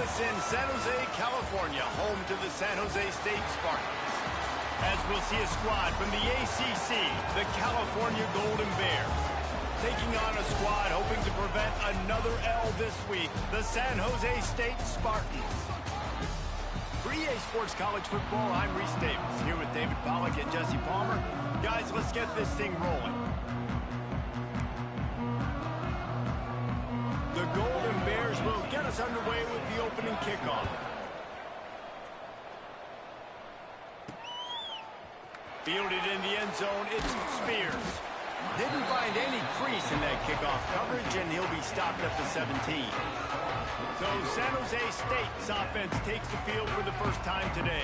us in San Jose, California, home to the San Jose State Spartans. As we'll see a squad from the ACC, the California Golden Bears. Taking on a squad hoping to prevent another L this week, the San Jose State Spartans. For EA Sports College Football, I'm Reese Davis, here with David Pollack and Jesse Palmer. Guys, let's get this thing rolling. The Golden Bears will get us underway with the opening kickoff. Fielded in the end zone, it's Spears. Didn't find any crease in that kickoff coverage, and he'll be stopped at the 17. So San Jose State's offense takes the field for the first time today.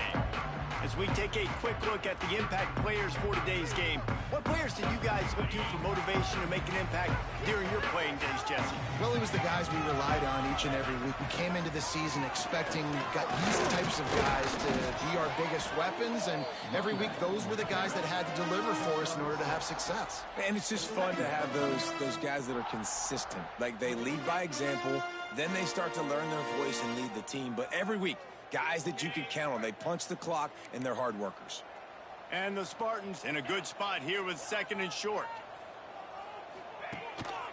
As we take a quick look at the impact players for today's game, what players did you guys look to for motivation to make an impact during your playing days, Jesse? Well, it was the guys we relied on each and every week. We came into the season expecting these types of guys to be our biggest weapons, and every week those were the guys that had to deliver for us in order to have success. And it's just fun to have those guys that are consistent. Like, they lead by example, then they start to learn their voice and lead the team. But every week, guys that you can count on. They punch the clock, and they're hard workers. And the Spartans in a good spot here with second and short.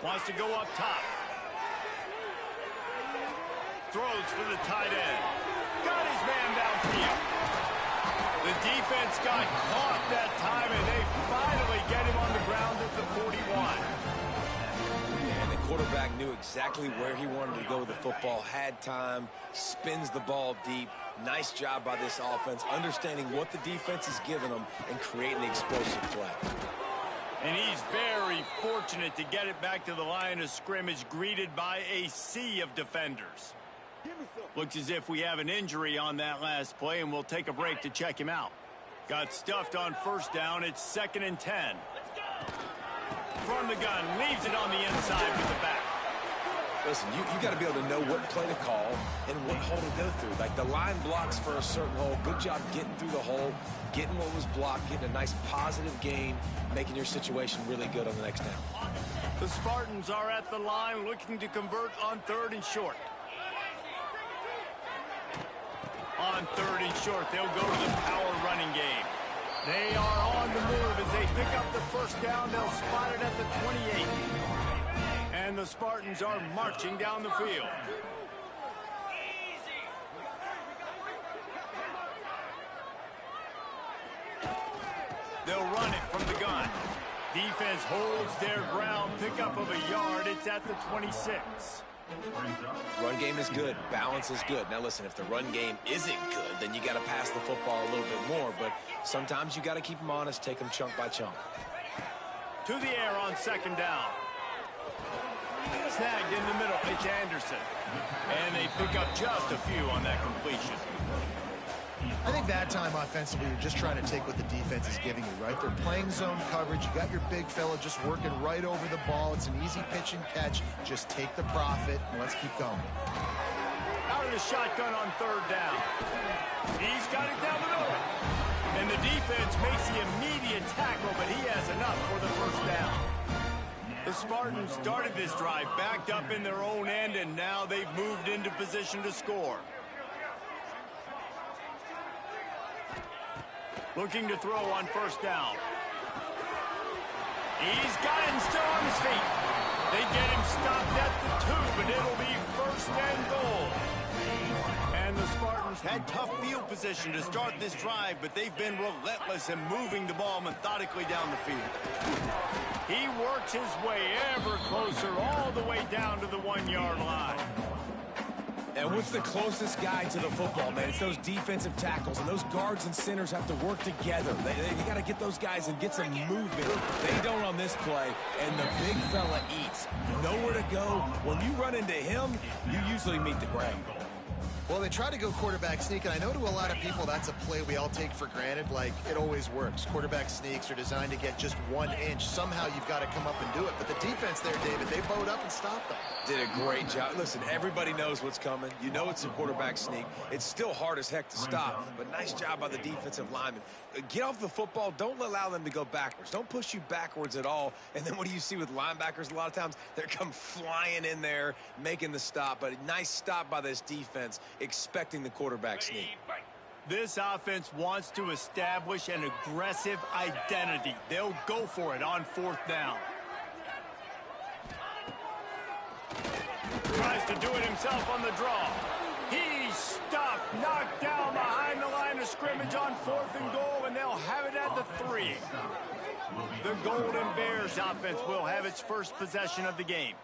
Wants to go up top. Throws for the tight end. Got his man downfield. The defense got caught that time, and they finally get him on the ground at the 41. And the quarterback knew exactly where he wanted to go with the football, had time, spins the ball deep. Nice job by this offense, understanding what the defense is giving them and creating the explosive play. And he's very fortunate to get it back to the line of scrimmage, greeted by a sea of defenders. Looks as if we have an injury on that last play, and we'll take a break to check him out. Got stuffed on first down. It's 2nd and 10. From the gun, leaves it on the inside with the back. Listen, you got to be able to know what play to call and what hole to go through. Like, the line blocks for a certain hole. Good job getting through the hole, getting what was blocked, getting a nice positive gain, making your situation really good on the next down. The Spartans are at the line looking to convert on 3rd and short. On 3rd and short, they'll go to the power running game. They are on the move as they pick up the first down. They'll spot it at the 28. And the Spartans are marching down the field. They'll run it from the gun. Defense holds their ground. Pickup of a yard. It's at the 26. Run game is good. Balance is good. Now, listen, if the run game isn't good, then you got to pass the football a little bit more. But sometimes you got to keep them honest, take them chunk by chunk. To the air on 2nd down. Snagged in the middle. It's Anderson. And they pick up just a few on that completion. I think that time offensively, you're just trying to take what the defense is giving you, right? They're playing zone coverage. You got your big fella just working right over the ball. It's an easy pitch and catch. Just take the profit, and let's keep going. Out of the shotgun on 3rd down. He's got it down the middle. And the defense makes the immediate tackle, but he has enough for the first down. The Spartans started this drive backed up in their own end, and now they've moved into position to score. Looking to throw on 1st down. He's got him still on his feet. They get him stopped at the 2, but it'll be 1st and goal. And the Spartans had tough field position to start this drive, but they've been relentless in moving the ball methodically down the field. He works his way ever closer all the way down to the 1-yard line. And what's the closest guy to the football, man? It's those defensive tackles, and those guards and centers have to work together. They got to get those guys and get some movement. They don't on this play, and the big fella eats. Nowhere to go. When you run into him, you usually meet the ground. Well, they try to go quarterback sneak, and I know to a lot of people that's a play we all take for granted. Like, it always works. Quarterback sneaks are designed to get just 1 inch. Somehow you've got to come up and do it. But the defense there, David, they bowed up and stopped them. Did a great job. Listen, everybody knows what's coming. You know it's a quarterback sneak. It's still hard as heck to stop, but nice job by the defensive lineman. Get off the football. Don't allow them to go backwards. Don't push you backwards at all. And then what do you see with linebackers a lot of times? They come flying in there, making the stop. But a nice stop by this defense. expecting the quarterback sneak. This offense wants to establish an aggressive identity. They'll go for it on 4th down. Tries to do it himself on the draw. He's stuffed, knocked down behind the line of scrimmage on 4th and goal, and they'll have it at the 3. The Golden Bears offense will have its first possession of the game.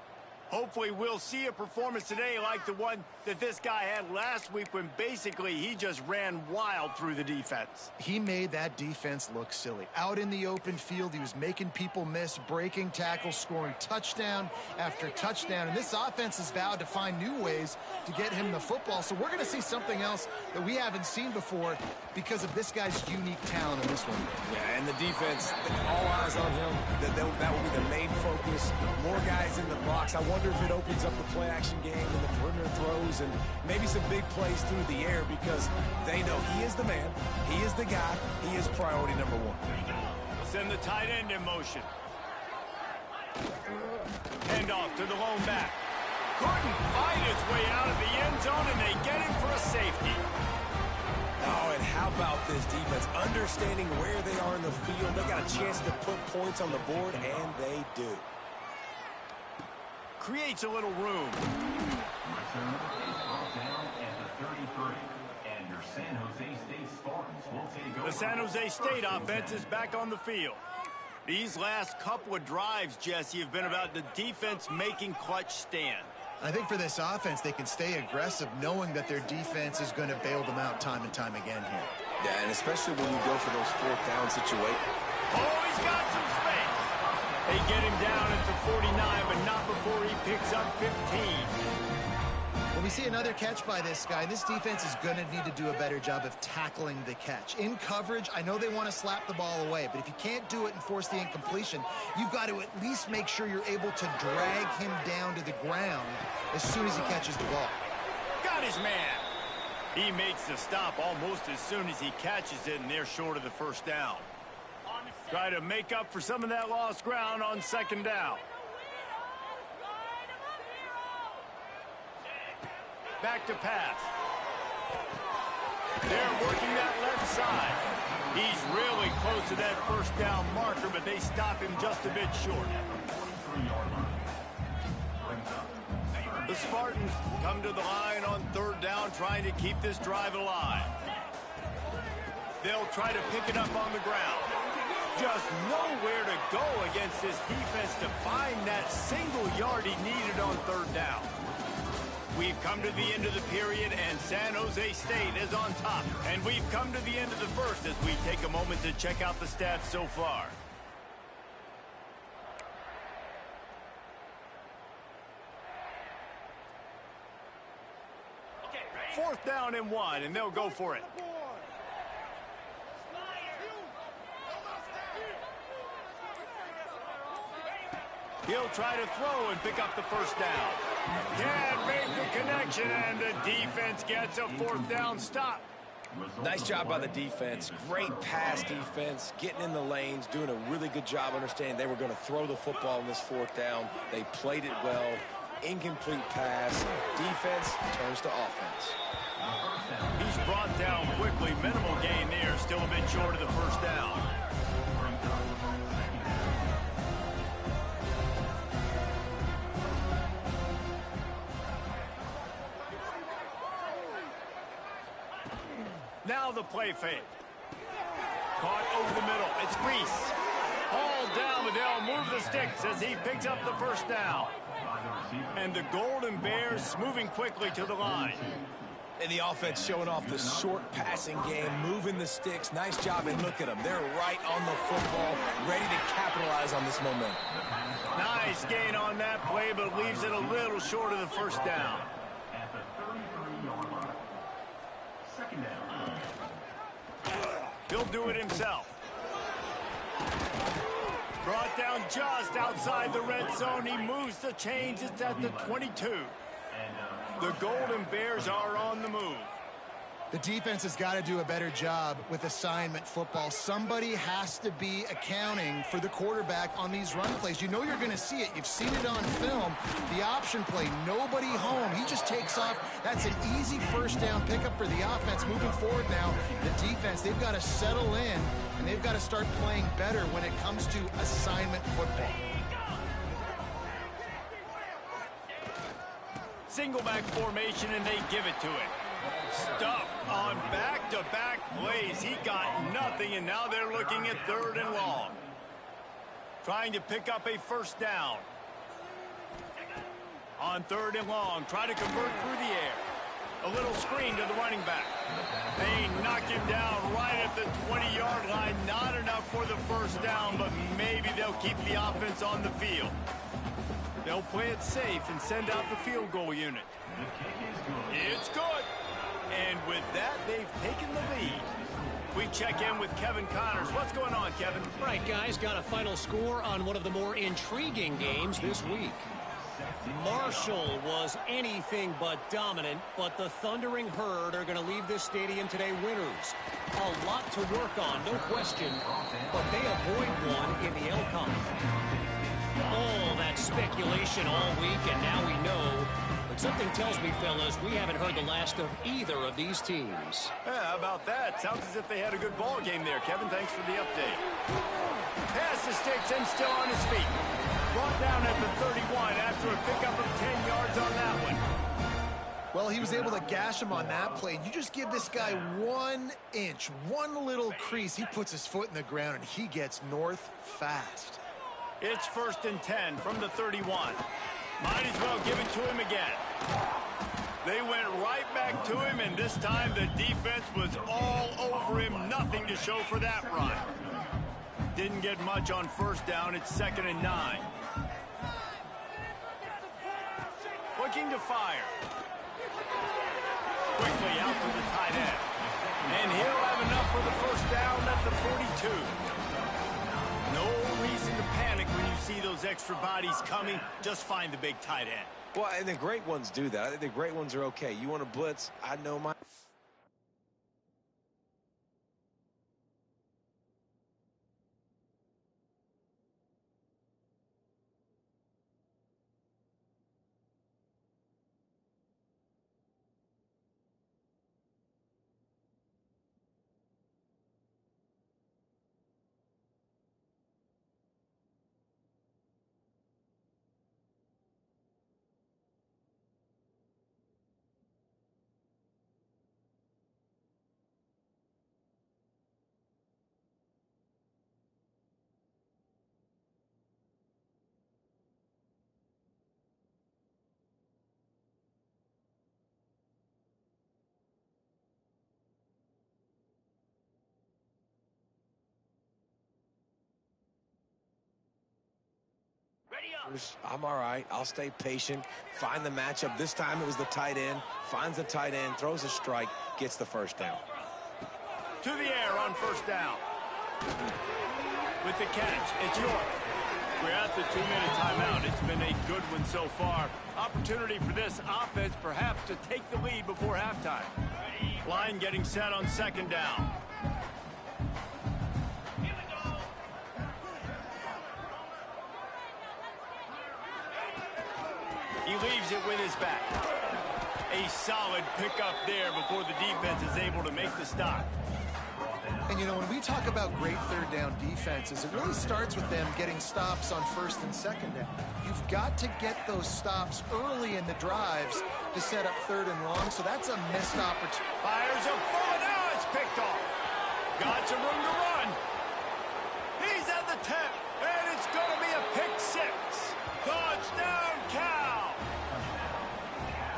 Hopefully we'll see a performance today like the one that this guy had last week when basically he just ran wild through the defense. He made that defense look silly. Out in the open field, he was making people miss, breaking tackles, scoring touchdown after touchdown. And this offense has vowed to find new ways to get him the football. So we're going to see something else that we haven't seen before because of this guy's unique talent in this one. Yeah, and the defense, all eyes on him. That will be the main focus. More guys in the box. I wonder if it opens up the play-action game and the perimeter throws and maybe some big plays through the air because they know he is the man, he is the guy, he is priority number 1. Send the tight end in motion. Hand off to the lone back. Couldn't find his way out of the end zone, and they get him for a safety. Oh, and how about this defense? Understanding where they are in the field. They got a chance to put points on the board, and they do. Creates a little room. The San Jose State offense is back on the field. These last couple of drives, Jesse, have been about the defense making clutch stand. I think for this offense, they can stay aggressive knowing that their defense is going to bail them out time and time again here. Yeah, and especially when you go for those 4th down situations. Oh, he's got some space. They get him down at the 49, but not before he picks up 15. Well, we see another catch by this guy. This defense is going to need to do a better job of tackling the catch. In coverage, I know they want to slap the ball away, but if you can't do it and force the incompletion, you've got to at least make sure you're able to drag him down to the ground as soon as he catches the ball. Got his man. He makes the stop almost as soon as he catches it, and they're short of the 1st down. Try to make up for some of that lost ground on 2nd down. Back to pass. They're working that left side. He's really close to that 1st down marker, but they stop him just a bit short. The Spartans come to the line on 3rd down, trying to keep this drive alive. They'll try to pick it up on the ground. Just nowhere to go against this defense to find that single yard he needed on 3rd down. We've come to the end of the period, and San Jose State is on top. And we've come to the end of the 1st as we take a moment to check out the stats so far. Okay, 4th down and 1, and they'll go for it. He'll try to throw and pick up the 1st down. Can't make the connection, and the defense gets a 4th down stop. Nice job by the defense. Great pass defense, getting in the lanes, doing a really good job understanding they were going to throw the football in this 4th down. They played it well. Incomplete pass. Defense turns to offense. He's brought down quickly. Minimal gain there. Still a bit short of the 1st down. Now the play fake. Caught over the middle. It's Reese. Hauled down, but they'll move the sticks as he picks up the 1st down. And the Golden Bears moving quickly to the line. And the offense showing off the short passing game, moving the sticks. Nice job, and look at them. They're right on the football, ready to capitalize on this momentum. Nice gain on that play, but leaves it a little short of the 1st down. He'll do it himself. Brought down just outside the red zone. He moves the chains. It's at the 22. The Golden Bears are on the move. The defense has got to do a better job with assignment football. Somebody has to be accounting for the quarterback on these run plays. You know you're going to see it. You've seen it on film. The option play, nobody home. He just takes off. That's an easy first down pickup for the offense. Moving forward now, the defense, they've got to settle in, and they've got to start playing better when it comes to assignment football. Single back formation, and they give it to it. Stuffed on back-to-back plays. He got nothing, and now they're looking at 3rd and long. Trying to pick up a first down. On 3rd and long, try to convert through the air. A little screen to the running back. They knock him down right at the 20-yard line. Not enough for the first down, but maybe they'll keep the offense on the field. They'll play it safe and send out the field goal unit. It's good. And with that, they've taken the lead. We check in with Kevin Connors. What's going on, Kevin? Right, guys, got a final score on one of the more intriguing games this week. Marshall was anything but dominant, but the Thundering Herd are going to leave this stadium today winners. A lot to work on, no question, but they avoid one in the Elcon. All that speculation all week, and now we know. But something tells me, fellas, we haven't heard the last of either of these teams. Yeah, how about that? Sounds as if they had a good ball game there, Kevin. Thanks for the update. Pass the sticks and still on his feet. Brought down at the 31 after a pickup of 10 yards on that one. Well, he was able to gash him on that play. You just give this guy 1 inch, one little crease. He puts his foot in the ground, and he gets north fast. It's 1st and 10 from the 31. Might as well give it to him again. They went right back to him, and this time the defense was all over him. Nothing to show for that run. Didn't get much on first down. It's 2nd and 9. Looking to fire. Quickly out to the tight end. And he'll have enough for the first down at the 42. No reason to panic when you see those extra bodies coming. Just find the big tight end. Well, and the great ones do that. I think the great ones are okay. You want to blitz? I know my... I'm all right. I'll stay patient. Find the matchup. This time it was the tight end. Finds the tight end, throws a strike, gets the first down. To the air on first down. With the catch, it's York. We're at the 2-minute timeout. It's been a good one so far. Opportunity for this offense perhaps to take the lead before halftime. Line getting set on 2nd down. He leaves it with his back. A solid pickup there before the defense is able to make the stop. And, you know, when we talk about great third down defenses, it really starts with them getting stops on 1st and 2nd down. You've got to get those stops early in the drives to set up 3rd and long, so that's a missed opportunity. Fires a bullet. Now it's picked off. Got some room to run. He's at the 10, and it's going to be a pick 6. Touchdown, Cal.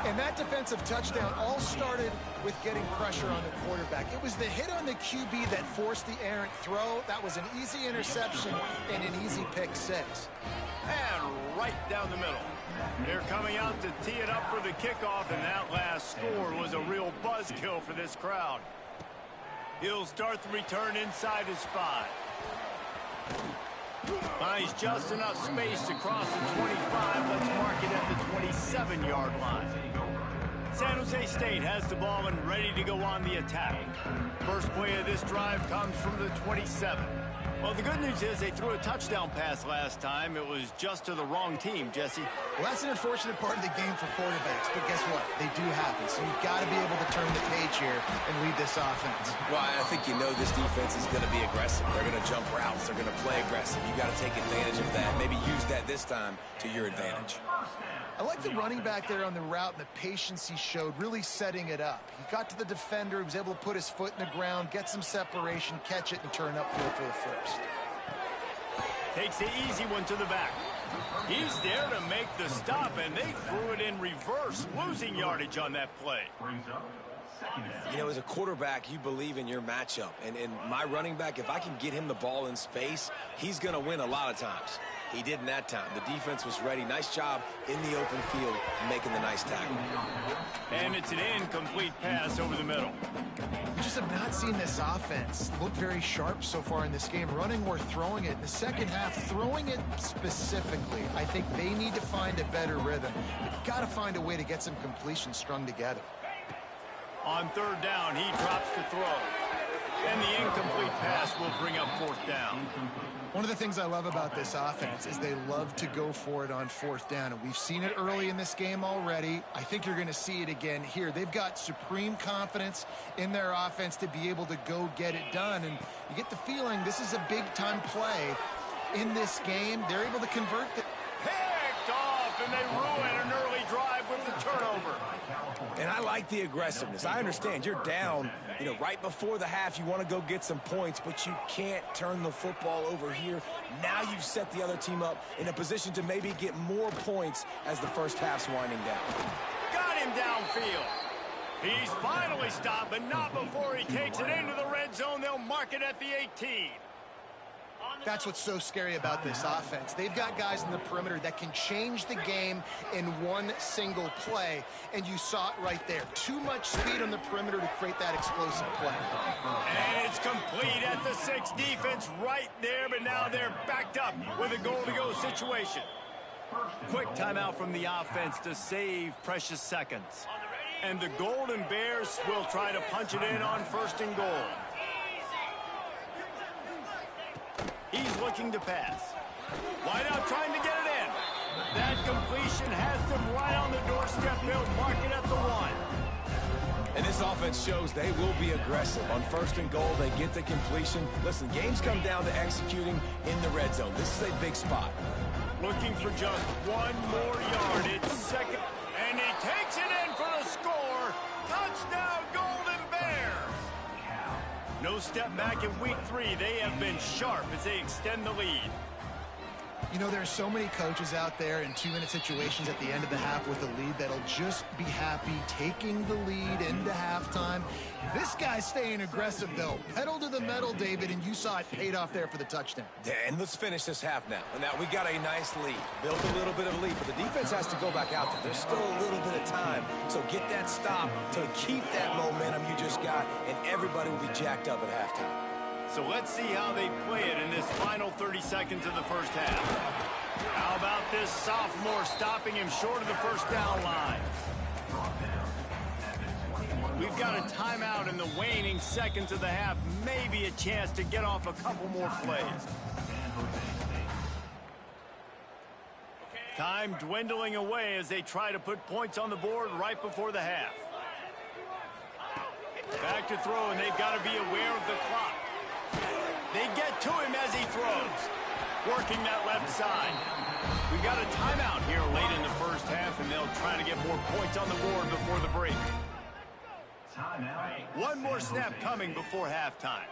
And that defensive touchdown all started with getting pressure on the quarterback. It was the hit on the QB that forced the errant throw. That was an easy interception and an easy pick 6. And right down the middle. They're coming out to tee it up for the kickoff, and that last score was a real buzzkill for this crowd. He'll start the return inside his 5. Finds just enough space to cross the 25. Let's mark it at the 27-yard line. San Jose State has the ball and ready to go on the attack. First play of this drive comes from the 27. Well, the good news is they threw a touchdown pass last time. It was just to the wrong team, Jesse. Well, that's an unfortunate part of the game for quarterbacks, but guess what? They do happen, so you've got to be able to turn the page here and lead this offense. Well, I think you know this defense is going to be aggressive. They're going to jump routes. They're going to play aggressive. You got to take advantage of that. Maybe use that this time to your advantage. I like the running back there on the route and the patience he showed, really setting it up. He got to the defender, he was able to put his foot in the ground, get some separation, catch it, and turn upfield for the first. Takes the easy one to the back. He's there to make the stop, and they threw it in reverse, losing yardage on that play. You know, as a quarterback, you believe in your matchup. And my running back, if I can get him the ball in space, he's going to win a lot of times. He didn't that time. The defense was ready. Nice job in the open field making the nice tackle. And it's an incomplete pass over the middle. We just have not seen this offense look very sharp so far in this game, running or throwing it. In the second half, throwing it specifically, I think they need to find a better rhythm. They've got to find a way to get some completions strung together. On third down, he drops to throw. And the incomplete pass will bring up fourth down. One of the things I love about this offense is they love to go for it on fourth down, and we've seen it early in this game already. I think you're going to see it again here. They've got supreme confidence in their offense to be able to go get it done, and you get the feeling this is a big-time play in this game. They're able to convert the... Picked off, and they ruin an early drive with the turnover. And I like the aggressiveness. I understand you're down, you know, right before the half. You want to go get some points, but you can't turn the football over here. Now you've set the other team up in a position to maybe get more points as the first half's winding down. Got him downfield. He's finally stopped, but not before he takes it into the red zone. They'll mark it at the 18. That's what's so scary about this offense. They've got guys in the perimeter that can change the game in one single play, and you saw it right there. Too much speed on the perimeter to create that explosive play. And it's complete at the 6. Defense right there, but now they're backed up with a goal-to-go situation. Quick timeout from the offense to save precious seconds. And the Golden Bears will try to punch it in on first and goal. He's looking to pass. Wide out trying to get it in. That completion has them right on the doorstep. They'll mark it at the 1. And this offense shows they will be aggressive. On first and goal, they get the completion. Listen, games come down to executing in the red zone. This is a big spot. Looking for just one more yard. It's second. And he takes it in for the score. Touchdown, Golden Bears. No step back in week 3. They have been sharp as they extend the lead. You know, there are so many coaches out there in 2-minute situations at the end of the half with a lead that'll just be happy taking the lead into halftime. This guy's staying aggressive, though. Pedal to the metal, David, and you saw it paid off there for the touchdown. Yeah, and let's finish this half now. And now we got a nice lead. Built a little bit of a lead, but the defense has to go back out there. There's still a little bit of time. So get that stop to keep that momentum you just got, and everybody will be jacked up at halftime. So let's see how they play it in this final 30 seconds of the first half. How about this sophomore stopping him short of the first down line? We've got a timeout in the waning seconds of the half. Maybe a chance to get off a couple more plays. Time dwindling away as they try to put points on the board right before the half. Back to throw, and they've got to be aware of the clock. They get to him as he throws. Working that left side. We got a timeout here late in the first half, and they'll try to get more points on the board before the break. One more snap coming before halftime.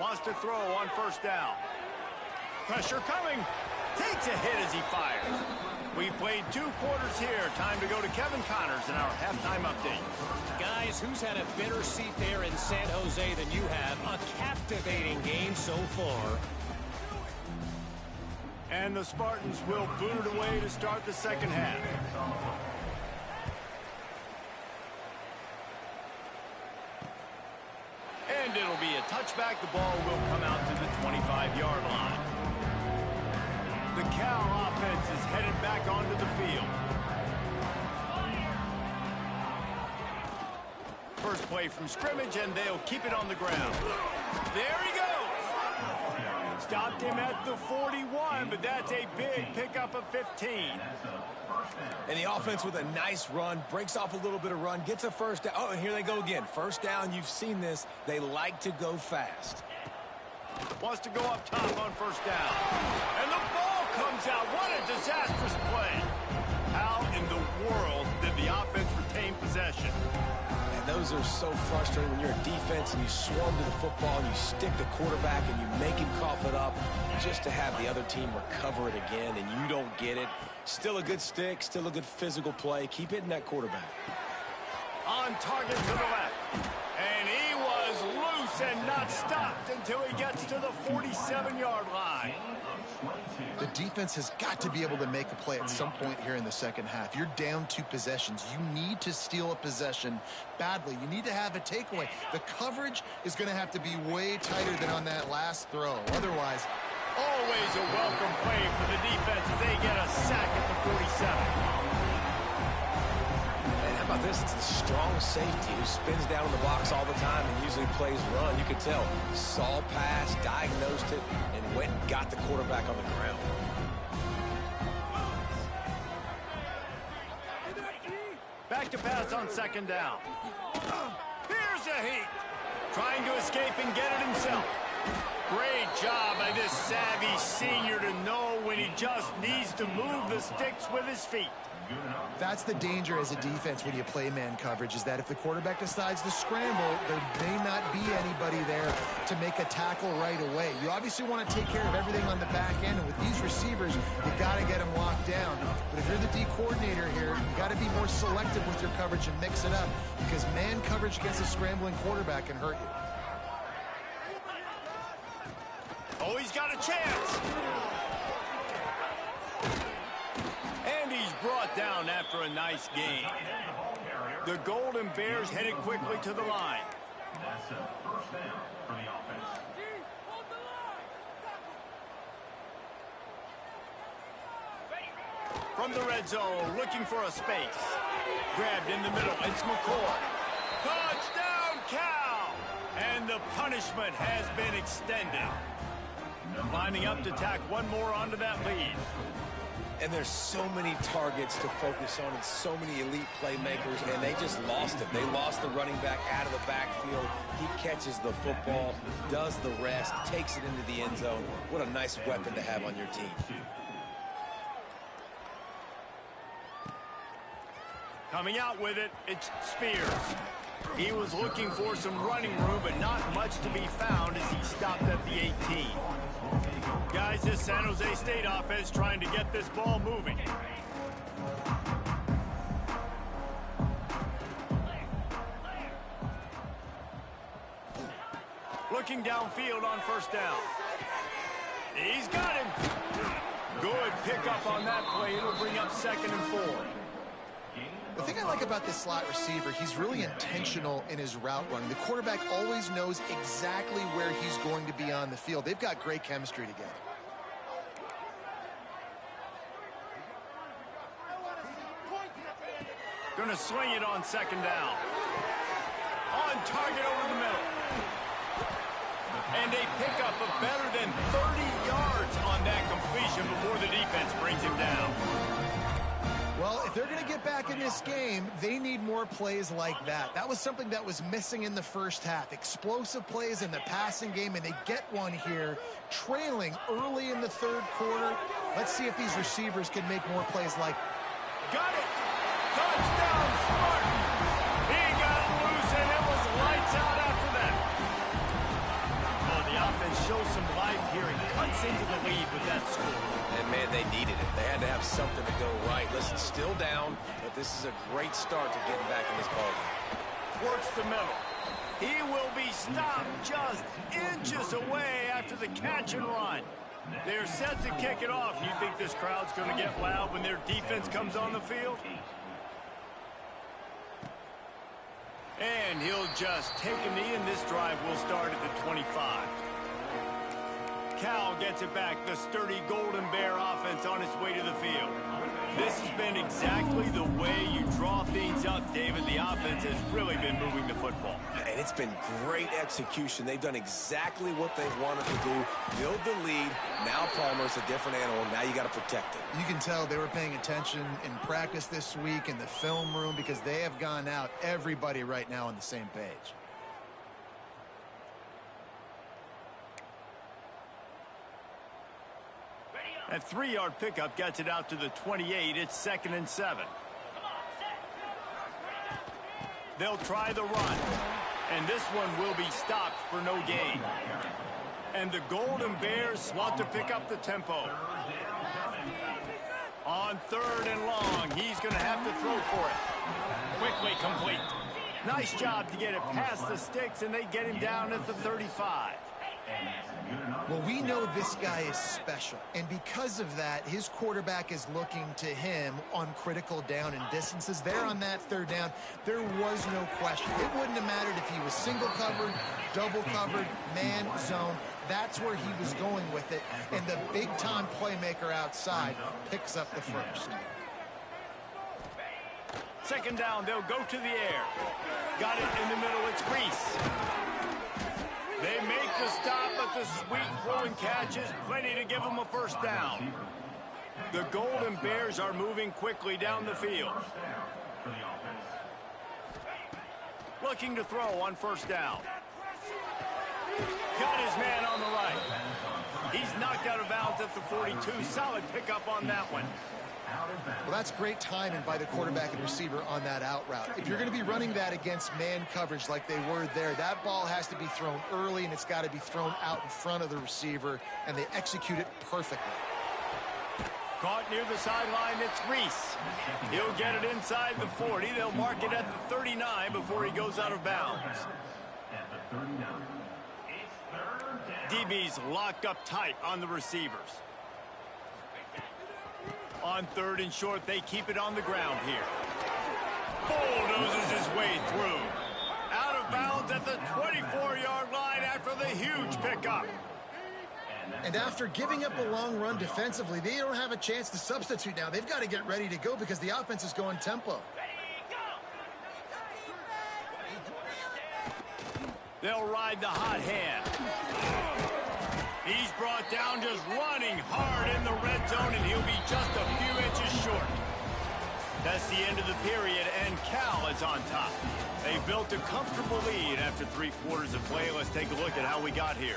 Wants to throw on first down. Pressure coming. Takes a hit as he fires. We've played 2 quarters here. Time to go to Kevin Connors in our halftime update. Guys, who's had a better seat there in San Jose than you have? A captivating game so far. And the Spartans will boot it away to start the second half. And it'll be a touchback. The ball will come out to the 25-yard line. play from scrimmage, and they'll keep it on the ground. There he goes. Stopped him at the 41, but that's a big pickup of 15. And the offense with a nice run, breaks off a little bit of run, gets a first down. Oh, and here they go again. First down, you've seen this. They like to go fast. Wants to go up top on first down. And the ball comes out. What a disastrous play. How in the world did the offense retain possession? And those are so frustrating when you're a defense and you swarm to the football and you stick the quarterback and you make him cough it up just to have the other team recover it again and you don't get it. Still a good stick, still a good physical play. Keep hitting that quarterback. On target to the left. And he was loose and not stopped until he gets to the 47-yard line. The defense has got to be able to make a play at some point here in the second half. You're down 2 possessions. You need to steal a possession badly. You need to have a takeaway. The coverage is going to have to be way tighter than on that last throw. Otherwise, always a welcome play for the defense as they get a sack at the 47. And how about this? It's the strong safety who spins down in the box all the time and usually plays run. You could tell. Saw pass, diagnosed it, and went and got the quarterback on the ground. Back to pass on second down. Here's a heat. Trying to escape and get it himself. Great job by this savvy senior to know when he just needs to move the sticks with his feet. that's the danger as a defense when you play man coverage, is that if the quarterback decides to scramble, there may not be anybody there to make a tackle right away. You obviously want to take care of everything on the back end, and with these receivers, you got to get them locked down. But if you're the D coordinator here, you got to be more selective with your coverage and mix it up, because man coverage against a scrambling quarterback can hurt you. Oh, he's got a chance. And he's brought down after a nice gain. The Golden Bears headed quickly to the line. That's a first down for the offense. From the red zone, looking for a space. Grabbed in the middle, it's McCoy. Touchdown, Cal! And the punishment has been extended. Lining up to tack one more onto that lead. And there's so many targets to focus on and so many elite playmakers, and they just lost it. They lost the running back out of the backfield. He catches the football, does the rest, takes it into the end zone. What a nice weapon to have on your team. Coming out with it, it's Spears. He was looking for some running room, but not much to be found as he stopped at the 18. Guys, this San Jose State offense trying to get this ball moving. Looking downfield on first down. He's got him. Good pickup on that play. It'll bring up 2nd and 4. The thing I like about this slot receiver, he's really intentional in his route running. The quarterback always knows exactly where he's going to be on the field. They've got great chemistry together. Going to swing it on 2nd down. On target over the middle. And a pickup of better than 30 yards on that completion before the defense brings him down. Well, if they're going to get back in this game, they need more plays like that. That was something that was missing in the first half. Explosive plays in the passing game, and they get one here, trailing early in the third quarter. Let's see if these receivers can make more plays like. Got it! Touchdown, Spartans! He got loose, and it was lights out after that. Oh, the offense shows some life here and cuts into the lead with that score. And, man, they needed it. They had to have something to go right. Listen, still down, but this is a great start to getting back in this ballgame. Works the middle. He will be stopped just inches away after the catch and run. They're set to kick it off. You think this crowd's going to get loud when their defense comes on the field? And he'll just take a knee, and this drive will start at the 25. Cal gets it back. The sturdy Golden Bear offense on its way to the field. This has been exactly the way you draw things up, David. The offense has really been moving the football. And it's been great execution. They've done exactly what they wanted to do. Build the lead. Now Palmer's a different animal. Now you got to protect it. You can tell they were paying attention in practice this week in the film room because they have gone out, everybody right now on the same page. That 3-yard pickup gets it out to the 28. It's 2nd and 7. They'll try the run. And this one will be stopped for no gain. And the Golden Bears want to pick up the tempo. On 3rd and long, he's going to have to throw for it. Quickly complete. Nice job to get it past the sticks, and they get him down at the 35. Well, we know this guy is special, and because of that, his quarterback is looking to him on critical down and distances. There on that 3rd down, there was no question. It wouldn't have mattered if he was single covered, double covered, man, zone. That's where he was going with it, and the big-time playmaker outside picks up the first. 2nd down, they'll go to the air. Got it in the middle, it's Reese. They make the stop, but the sweet throwing catch is plenty to give them a 1st down. The Golden Bears are moving quickly down the field. Looking to throw on 1st down. Got his man on the right. He's knocked out of bounds at the 42. Solid pickup on that one. Well, that's great timing by the quarterback and receiver on that out route. If you're going to be running that against man coverage like they were there, that ball has to be thrown early, and it's got to be thrown out in front of the receiver, and they execute it perfectly. Caught near the sideline, it's Reese. He'll get it inside the 40. They'll mark it at the 39 before he goes out of bounds. DB's locked up tight on the receivers. On 3rd and short, they keep it on the ground here. Bulldozes his way through. Out of bounds at the 24-yard line after the huge pickup. And after giving up a long run defensively, they don't have a chance to substitute now. They've got to get ready to go because the offense is going tempo. They'll ride the hot hand. He's brought down just running hard in the red zone, and he'll be just a few inches short. That's the end of the period, and Cal is on top. They built a comfortable lead after 3 quarters of play. Let's take a look at how we got here.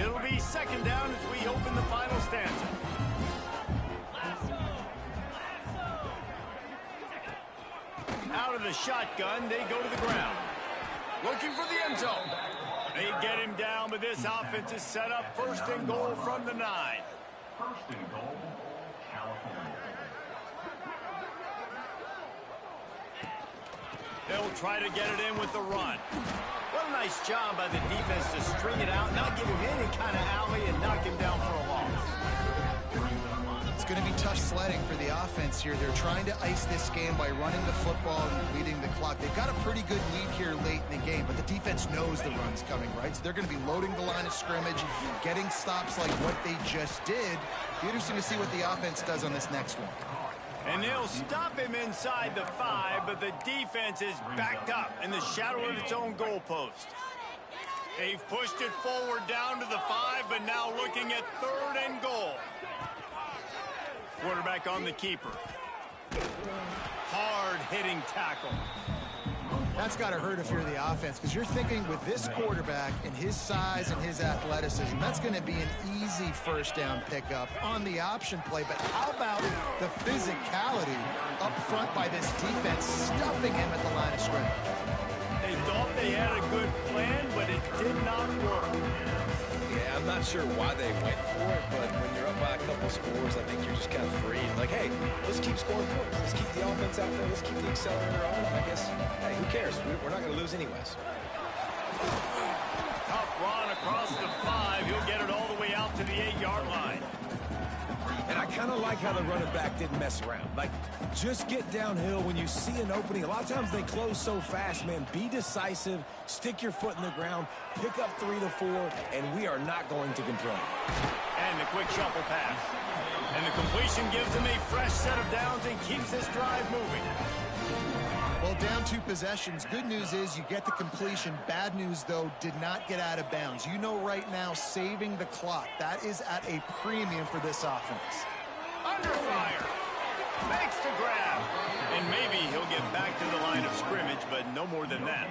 It'll be 2nd down as we open the final stanza. Out of the shotgun, they go to the ground. Looking for the end zone. They get him down, but this offense is set up 1st and goal from the 9. 1st and goal, California. They'll try to get it in with the run. What a nice job by the defense to string it out, not give him any kind of alley, and knock him down for a loss. It's going to be tough sledding for the offense here. They're trying to ice this game by running the football and leading the clock. They've got a pretty good lead here late in the game, but the defense knows the run's coming, right? So they're going to be loading the line of scrimmage, getting stops like what they just did. Be interesting to see what the offense does on this next one. And they'll stop him inside the 5, but the defense is backed up in the shadow of its own goalpost. They've pushed it forward down to the 5, but now looking at 3rd and goal. Quarterback on the keeper. Hard-hitting tackle. That's got to hurt if you're the offense, because you're thinking with this quarterback and his size and his athleticism, that's going to be an easy 1st down pickup on the option play. But how about the physicality up front by this defense, stuffing him at the line of scrimmage? They thought they had a good plan, but it did not work. Yeah, I'm not sure why they went for it, but when you're up by a couple scores, I think you're just kind of free. Like, hey, let's keep scoring points. Let's keep the offense out there. Let's keep the accelerator on. I guess, hey, who cares? We're not going to lose anyways. Tough run across the 5. He'll get it all the way out to the 8-yard line. And I kind of like how the running back didn't mess around. Like, just get downhill when you see an opening. A lot of times they close so fast, man. Be decisive, stick your foot in the ground, pick up 3 to 4, and we are not going to complain. And the quick shuffle pass. And the completion gives him a fresh set of downs and keeps this drive moving. Well, down 2 possessions. Good news is you get the completion. Bad news, though, did not get out of bounds. You know right now, saving the clock, that is at a premium for this offense. Under fire. Makes the grab. And maybe he'll get back to the line of scrimmage, but no more than that.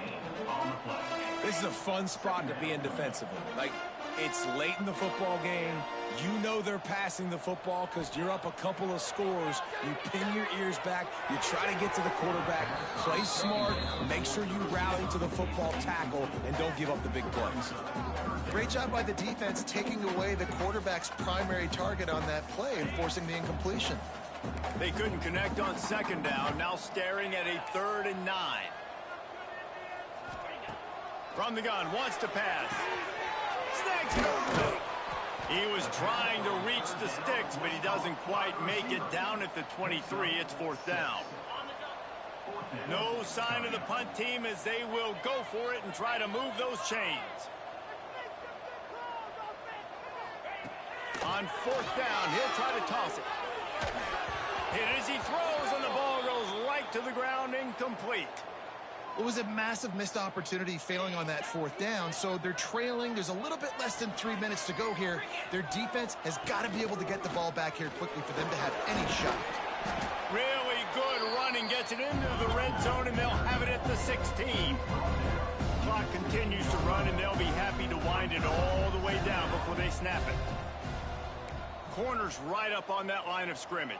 This is a fun spot to be in defensively. Like, it's late in the football game. You know they're passing the football because you're up a couple of scores. You pin your ears back. You try to get to the quarterback. Play smart. Make sure you rally to the football tackle and don't give up the big plays. Great job by the defense taking away the quarterback's primary target on that play and forcing the incompletion. They couldn't connect on second down. Now staring at a 3rd and 9. From the gun, wants to pass. Snags it over. He was trying to reach the sticks, but he doesn't quite make it down at the 23. It's 4th down. No sign of the punt team as they will go for it and try to move those chains. On 4th down, he'll try to toss it. Hit as he throws, and the ball goes right to the ground, incomplete. It was a massive missed opportunity failing on that 4th down, so they're trailing. There's a little bit less than 3 minutes to go here. Their defense has got to be able to get the ball back here quickly for them to have any shot. Really good running, gets it into the red zone, and they'll have it at the 16. Clock continues to run, and they'll be happy to wind it all the way down before they snap it. Corner's right up on that line of scrimmage.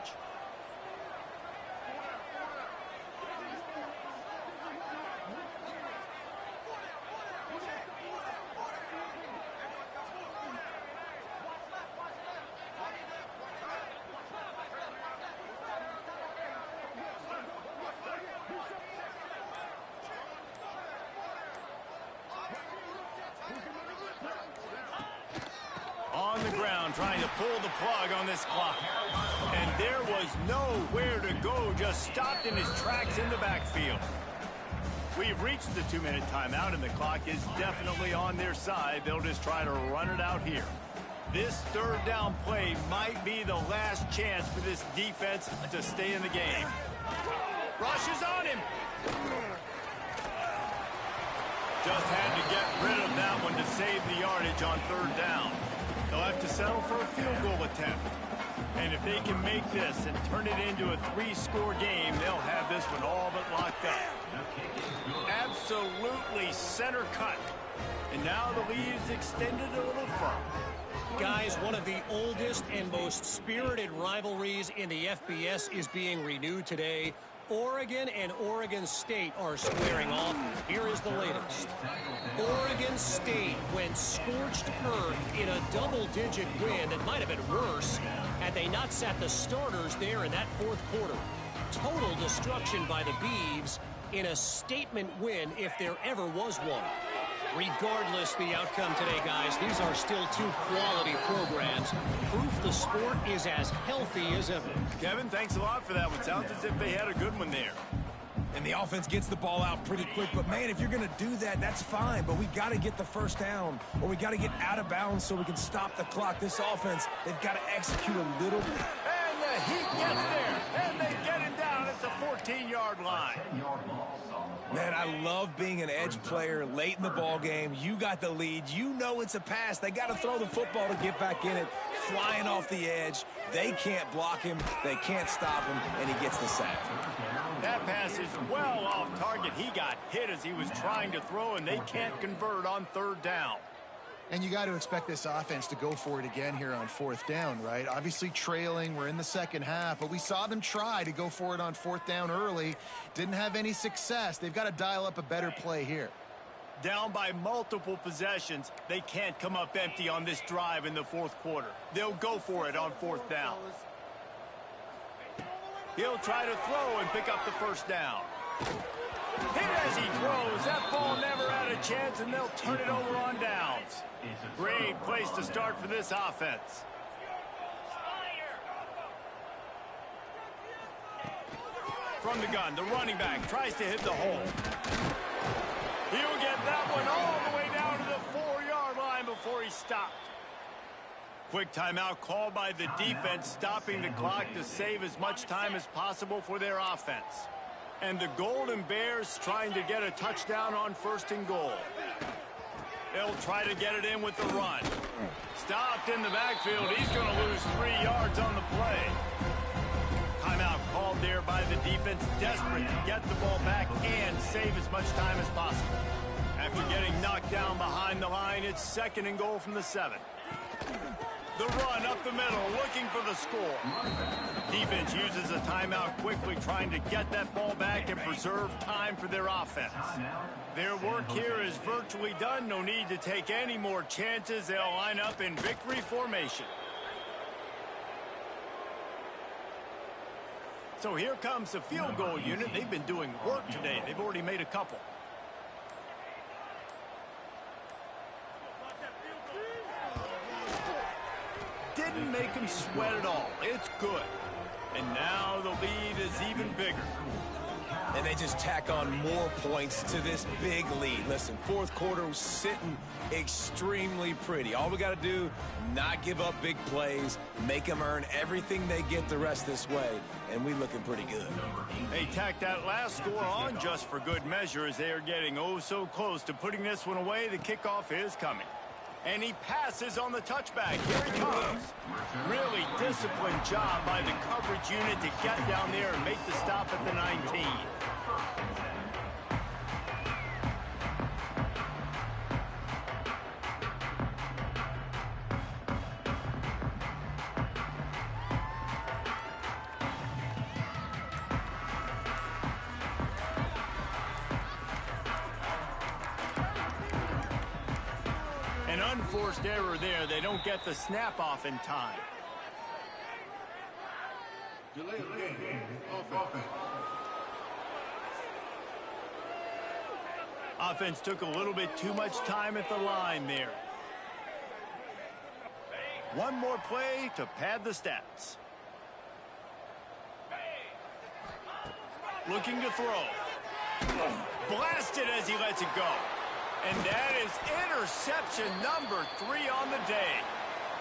On the ground, trying to pull the plug on this clock. And there was nowhere to go, just stopped in his tracks in the backfield. We've reached the 2-minute timeout, and the clock is definitely on their side. They'll just try to run it out here. This 3rd down play might be the last chance for this defense to stay in the game. Rushes on him. Just had to get rid of that one to save the yardage on 3rd down. They'll have to settle for a field goal attempt. And if they can make this and turn it into a 3-score game, they'll have this one all but locked up. Absolutely center cut. And now the lead is extended a little further. Guys, one of the oldest and most spirited rivalries in the FBS is being renewed today. Oregon and Oregon State are squaring off. Here is the latest. Oregon State went scorched earth in a double-digit win that might have been worse had they not sat the starters there in that 4th quarter. Total destruction by the Beavs in a statement win if there ever was one. Regardless the outcome today, guys, these are still 2 quality programs. Proof the sport is as healthy as ever. Kevin, thanks a lot for that one. Sounds as if they had a good one there. And the offense gets the ball out pretty quick. But, man, if you're going to do that, that's fine. But we got to get the 1st down, or we got to get out of bounds so we can stop the clock. This offense, they've got to execute a little bit. And the Heat gets there, and they get him down at the 14-yard line. Man, I love being an edge player late in the ball game. You got the lead. You know it's a pass. They got to throw the football to get back in it. Flying off the edge. They can't block him. They can't stop him, and he gets the sack. That pass is well off target. He got hit as he was trying to throw, and they can't convert on 3rd down. And you got to expect this offense to go for it again here on 4th down, right? Obviously trailing, we're in the 2nd half, but we saw them try to go for it on 4th down early. Didn't have any success. They've got to dial up a better play here. Down by multiple possessions, they can't come up empty on this drive in the 4th quarter. They'll go for it on 4th down. He'll try to throw and pick up the 1st down. Hit as he throws. That ball never had a chance, and they'll turn it over on downs. Great place to start for this offense. From the gun, the running back tries to hit the hole. He'll get that one all the way down to the 4-yard line before he stopped. Quick timeout called by the defense, stopping the clock to save as much time as possible for their offense. And the Golden Bears trying to get a touchdown on 1st and goal. They'll try to get it in with the run. Stopped in the backfield. He's going to lose 3 yards on the play. Timeout called there by the defense, desperate to get the ball back and save as much time as possible. After getting knocked down behind the line, it's 2nd and goal from the 7. The run up the middle, looking for the score. Defense uses a timeout quickly, trying to get that ball back and preserve time for their offense. Their work here is virtually done. No need to take any more chances. They'll line up in victory formation. So here comes the field goal unit. They've been doing work today. They've already made a couple. Didn't make him sweat at all. It's good. And now the lead is even bigger. And they just tack on more points to this big lead. Listen, 4th quarter was sitting extremely pretty. All we got to do, not give up big plays, make them earn everything they get the rest this way, and we looking pretty good. They tack that last score on just for good measure as they are getting oh so close to putting this one away. The kickoff is coming. And he passes on the touchback. Here he comes. Really disciplined job by the coverage unit to get down there and make the stop at the 19. An unforced error there. They don't get the snap off in time. Delay of game. Offense. Offense took a little bit too much time at the line there. One more play to pad the stats. Looking to throw. Blasted as he lets it go. And that is interception number 3 on the day.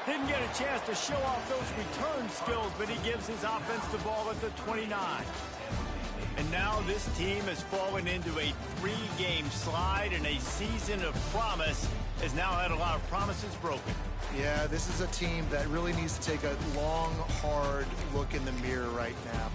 Didn't get a chance to show off those return skills, but he gives his offense the ball at the 29. And now this team has fallen into a 3-game slide, and a season of promise has now had a lot of promises broken. Yeah, this is a team that really needs to take a long, hard look in the mirror right now.